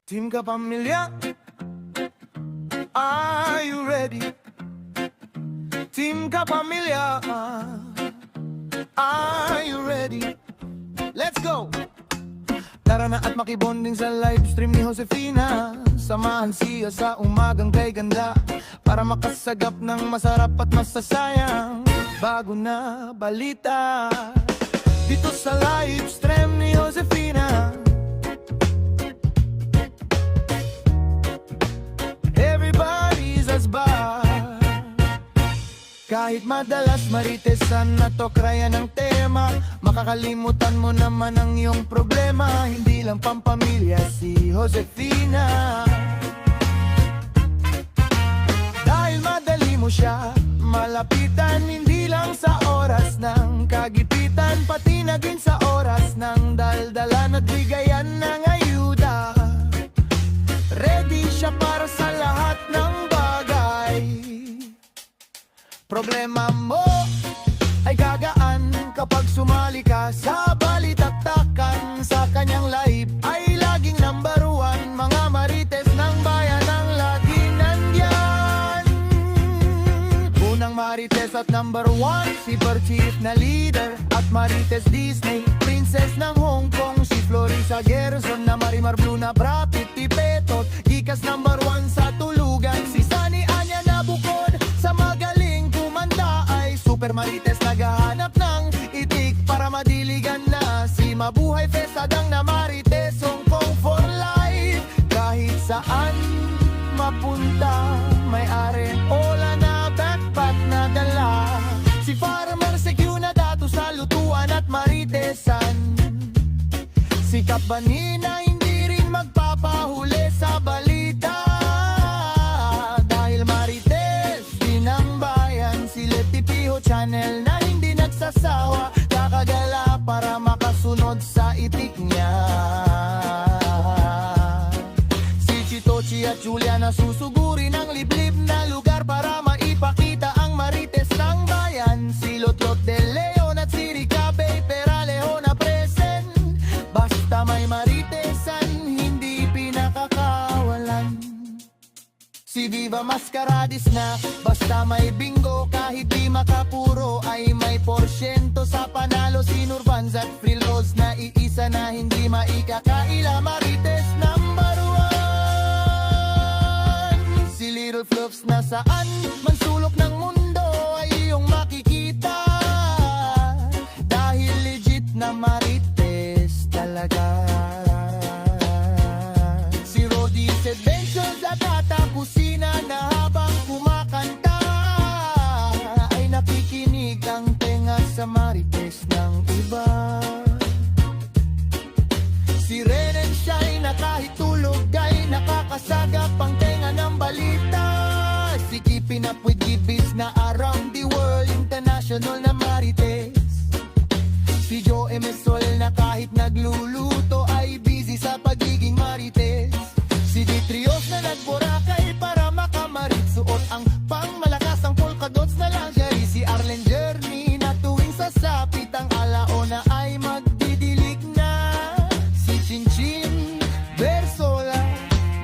Team Kapamilya, are you ready? Team Kapamilya, are you ready? Let's go! Tara na at makibonding sa live stream ni Josefina. Samahan siya sa umagang kay ganda, para makasagap ng masarap at masasayang bago na balita. Dito sa live stream ni Josefina, everybody's as bar. Kahit madalas maritesan na to kraya ng tema, makakalimutan mo naman ang iyong problema. Hindi lang pampamilya si Josefina, dahil madali mo siya malapitan. Hindi lang sa oras ng kagipitan, pati na din sa oras ng daldalan at bigayan ng ayuda. Ready siya para sa lahat ng bagay. Problema mo ay gagaan kapag sumali ka sa balitaktakan. Sa kanyang live ay laging number one. Mga marites ng bayan ang lagi nandyan. Unang marites at number one, si Per Chief na leader at marites Disney princess ng Hong Kong, si Florissa Gerson na Marimar Blue na Brapit Tipetot. Gikas number one sa tulugan, si Sunny Anya na bukod sa magaling kumanda ay super marites naghahanap ng itik para madiligan na. Si Mabuhay Fesadang na marites Hong Kong for life. Kahit saan mapunta may are ola na backpack na dala. Si Farmer Secure na dato sa lutuan at maritesan. Si Kapanina hindi rin magpapahuli sa balita, dahil marites din ang bayan. Si Leti Piho Channel na hindi nagsasawa, kakagala para makasunod sa itik niya. Si Chitochi at Julia na susuguri ng liblib na lugar para maipakita ang marites ng bayan. Si Lotlot de Leon at si Ricabe Peralejo na present. Basta may maritesan, hindi pinakakawalan. Si Viva Mascaradis na basta may bingo, kahit di makapuro ay may porsyento sa panalo. Si Nurvans at Free Rose na iisa na hindi maikakaila, marites number one. Si Little Fluffs na saan man sulok ng mundo ay iyong makikita, dahil legit na marites talaga. Si Rody's Adventures at Tata Kusina na habang kumakanta ay nakikinig ang tenga sa marites ng iba. Si Ren and Shine na kahit tulog ay nakakasagap ang tenga ng balita. Si Keeping Up with Gibbies na around the world international na marites. Si Joe Emesol na kahit nagluluto ay busy sa pagiging marites. Si Ditrios na nagborakay para makamarit, suot ang pangmalakas ang polka dots na lingerie. Si Arlen Journey na tuwing sasapit ang alaona ay magdidilig na. Si Chinchin Versola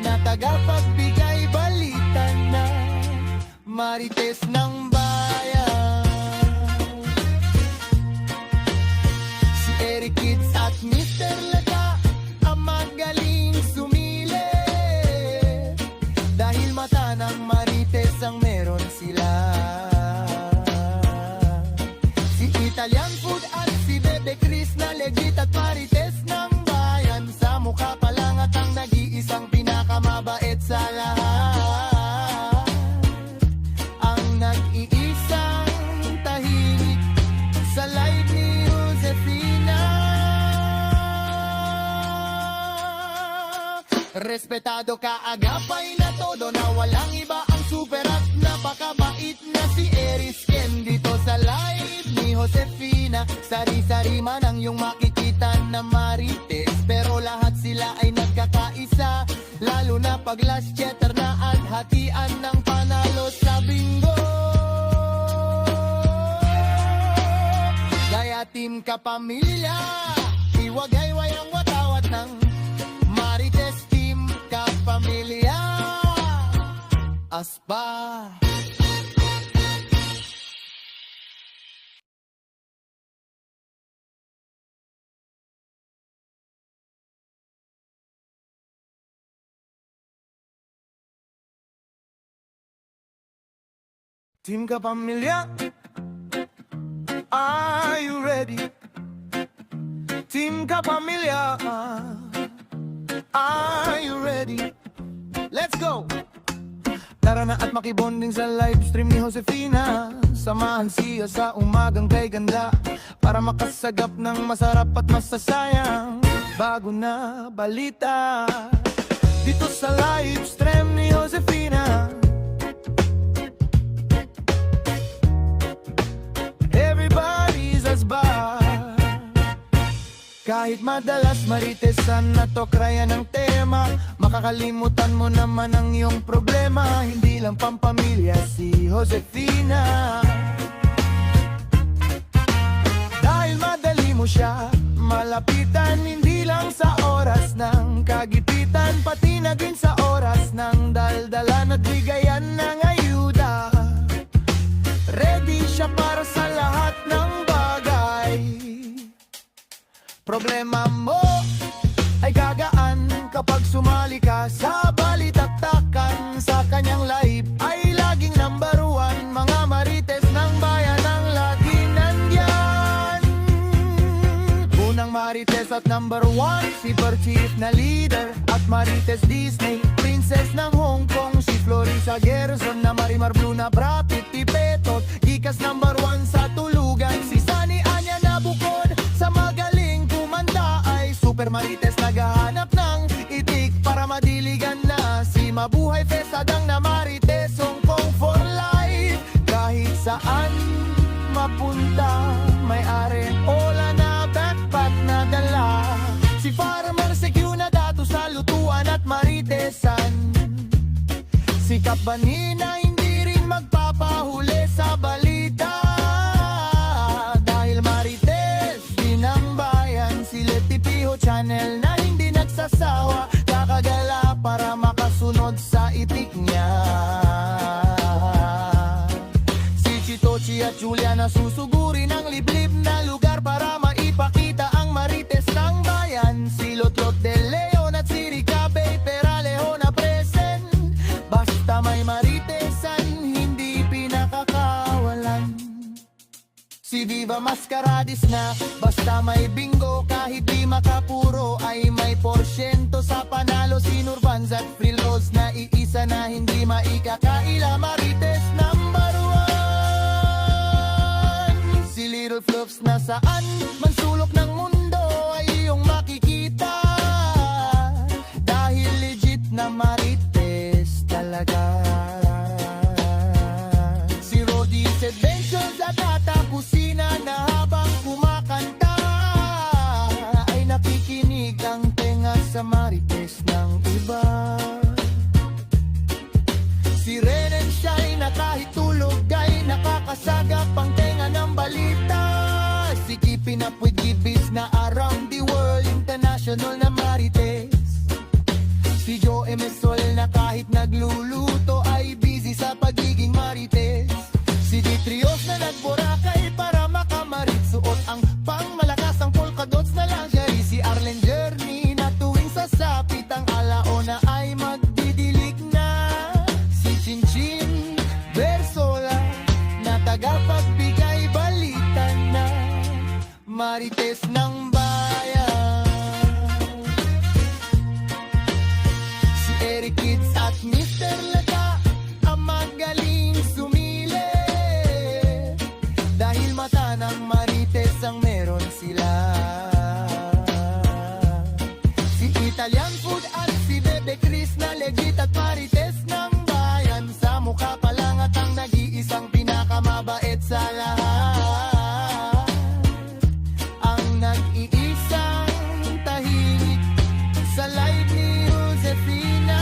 na tagapagbigay balita na, marites ng bayan. Si Eric Kids at Mr. Lata ang magaling sumili, dahil mata ng marites ang meron sila. Si Italian Food at si Bebe Chris na legit at marites ng bayan. Sa mukha pa lang at ang nag-iisang pinakamabait sa lahat, ang nag-iisang tahimik sa live ni Josefina. Respetado kaagapay na todo, na walang iba ang super at napakabait na si Eris Ken. Dito sa live ni Josefina, sari-sari man ang iyong makikita na marites, pero lahat sila ay nagkakaisa, lalo na pag last cheddar na at hatian ng panalo sa bingo. Kaya Team Kapamilya, iwagayway ang watawat ng marites. Team taas pa. Team Kapamilya, are you ready? Team Kapamilya, are you ready? Let's go! Tara na at makibonding sa live stream ni Josefina. Samahan siya sa umagang kay ganda, para makasagap ng masarap at masasayang bago na balita. Dito sa live stream ni Josefina, everybody's as bad. Kahit madalas maritesan na to kraya ng tema, makakalimutan mo naman ang iyong problema. Hindi lang pampamilya si Josefina, dahil madali mo siya malapitan. Hindi lang sa oras ng kagipitan, pati na din sa oras ng daldalan at bigayan ng ayuda. Ready siya para sa lahat ng bagay. Problema mo ay gagaan kapag sumali ka sa balitaktakan. Sa kanyang live ay laging number one. Mga marites ng bayan ang lagi nandyan. Unang marites at number one, si Per Chief na leader at marites Disney princess ng Hong Kong. Si Florissa Gerson na Marimar Blue na Brapit Tipetot, gikas number one sa tulugan. Si Sunny Anya na bukod sa magaling kumanda ay super marites naghahanap ng itik para madiligan na. Si Mabuhay Fesadang na marites Hong Kong for life. Kahit saan mapunta may areola na backpack na dala. Si Farmer Secure na dato sa lutuan at maritesan. Si Kapanina hindi rin magpapahuli sa balita, dahil marites din ang bayan. Si Leti Piho Channel na hindi nagsasawa, kakagala para makasunod sa itik niya. Si Chitochi at Julia na susugurin ang liblib na lugar para maipakita ang marites ng bayan. Si Lotlot de Leon at si Rica Bay Peralejo na present. Basta may maritesan, hindi pinakakawalan. Si Viva Mascaradis na basta may bingo, kahit di makapuro ay may porsyento sa panalo. Si Nurvans at Frilos na iisa na hindi maikakaila, marites number one. Si Little Fluffs na saan man sulok ng mundo ay iyong makikita, dahil legit na marites talaga. Si Rody's Adventures at Tata Kusina na habang kumakanta ay nakikinig ang tenga sa marites ng iba. Si Ren and Shine na kahit tulog ay nakakasagap ang tenga ng balita. Si Keeping Up with Gibbies na around the world international na marites. Si Joe Emesol na kahit nagluluto ay busy sa pagiging marites. Si Ditrios na nagborakay para makamarit, suot ang pangmalakas ang polka dots na lingerie. Si Arlen Journey na tuwing sasapit ang alaona ay magdidilig na. Si Chinchin Versola na tagapagbigay balita na, marites ng bayan. Si Eric Kids at Mr. Lata ang magaling sumili, dahil mata ng marites ang meron sila. Si Italian Food at si Bebe Chris na legit at marites ng bayan. Sa mukha pa lang at ang nag-iisang pinakamabait sa lahat, ang nag-iisang tahimik sa live ni Josefina.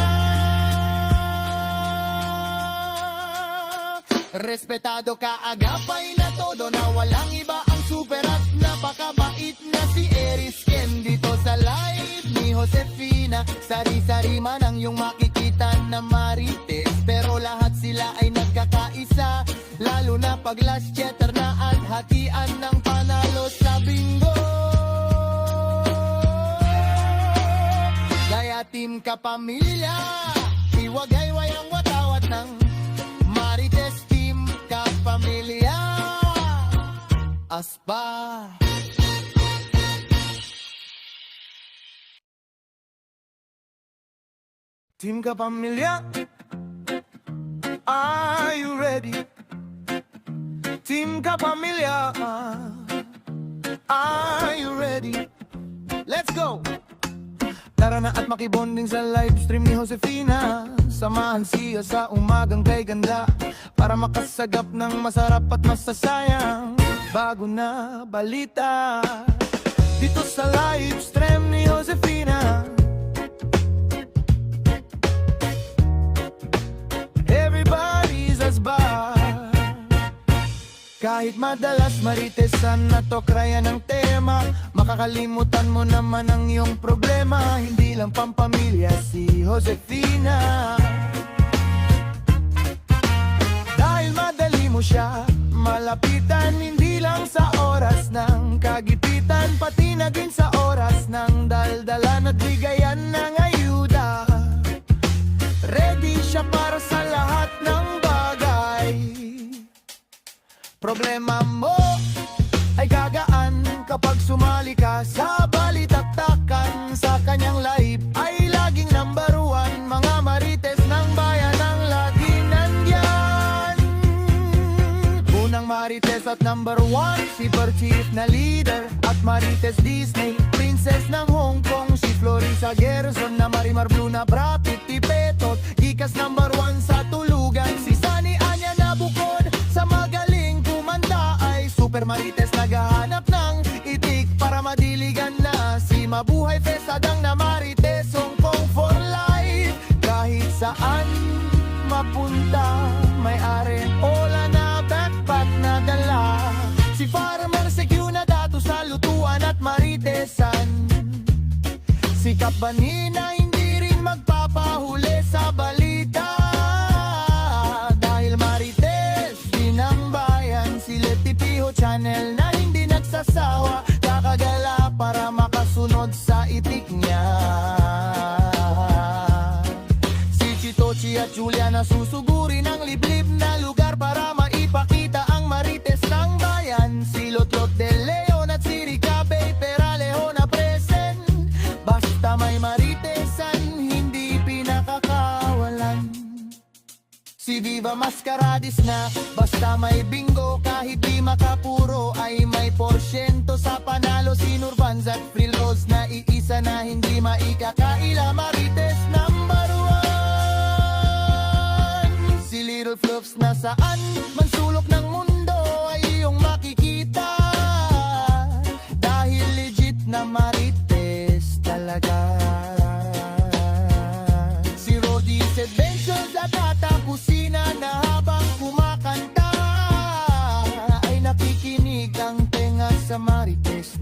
Respetado ka agapay na todo, na walang iba ang super at napakabait na si Eris Ken. Dito sa live ni Josefina, sari-sari man ang iyong makikita na marites, pero lahat sila ay nagkakaisa, lalo na pag last cheddar na at hatian ng panalo sa bingo. Kaya team Kapamilya, iwagayway ang watawat ng marites. Team Kapamilya, aspa. Team Kapamilya, are you ready? Team Kapamilya, are you ready? Let's go! Tara na at makibonding sa live stream ni Josefina. Samahan siya sa umagang kay ganda, para makasagap ng masarap at masasayang bago na balita. Dito sa live stream ni Josefina, everybody's as bar. Kahit madalas maritesan na to kraya ng tema, makakalimutan mo naman ang iyong problema. Hindi lang pampamilya si Josefina, dahil madali mo siya malapitan. Hindi lang sa oras ng kagipitan, pati na din sa oras ng daldalan at bigayan ng ayuda. Ready siya para sa lahat ng bagay. Problema mo ay gagaan kapag sumali ka sa balitaktakan. Sa kanyang live ay laging number one, mga marites ng bayan ang lagi nandyan. Unang marites at number one, si Chief na leader at marites Disney princess ng Hong Kong, si Florisa Gerson na Marimar Blue na Brapit Tipetot, gikas number one sa tulugan. Si Sunny Anya na bukod sa magaling kumanta ay super marites naghahanap ng itik para madiligan na. Si Mabuhay Fesadang na marites Hong Kong for life, kahit saan mapunta may are ola na backpack na dala. Si Farmer Secure na dato sa lutuan at maritesan, si Kapani na hindi rin magpapahuli sa balita, dahil marites din ang bayan. Si Leti Piho Channel na hindi nagsasawa, kakagala para makasunod sa itik niya. Si Chitochi at Julia na susuguri ng liblib na lugar para maipakita ang marites ng bayan. Si Lotlot de Leon at si Ricabe Peralejo na present, basta may maritesan hindi pinakakawalan. Si Viva Mascaradis na basta may bingo, kahit di makapuro ay may porsyento sa panalo. Si Nurvans at Frill Rose na iisa na hindi maikakaila, marites number one. Si Little Fluffs na saan man sulok ng mundo ay iyong makikita, dahil legit na marites talaga. Si Rody's Adventures at Tata Kusina na habang kumakanta ay nakikinig ang tenga sa marites